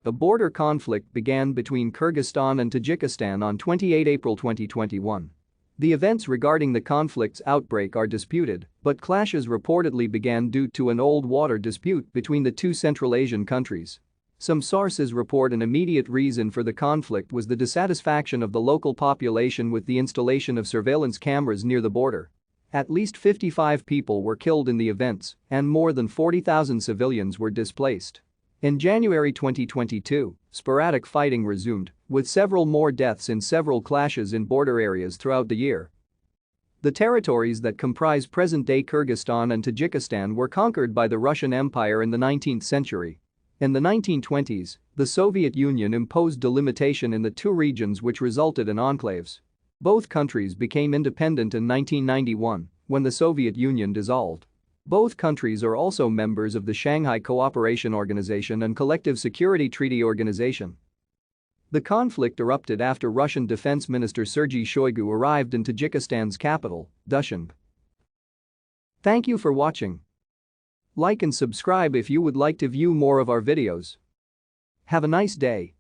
A border conflict began between Kyrgyzstan and Tajikistan on 28 April 2021. The events regarding the conflict's outbreak are disputed, but clashes reportedly began due to an old water dispute between the two Central Asian countries. Some sources report an immediate reason for the conflict was the dissatisfaction of the local population with the installation of surveillance cameras near the border. At least 55 people were killed in the events, and more than 40,000 civilians were displaced. In January 2022, sporadic fighting resumed, with several more deaths in several clashes in border areas throughout the year. The territories that comprise present-day Kyrgyzstan and Tajikistan were conquered by the Russian Empire in the 19th century. In the 1920s, the Soviet Union imposed delimitation in the two regions, which resulted in enclaves. Both countries became independent in 1991 when the Soviet Union dissolved. Both countries are also members of the Shanghai Cooperation Organization and Collective Security Treaty Organization. The conflict erupted after Russian Defense Minister Sergei Shoigu arrived in Tajikistan's capital, Dushanbe. Thank you for watching. Like and subscribe if you would like to view more of our videos. Have a nice day.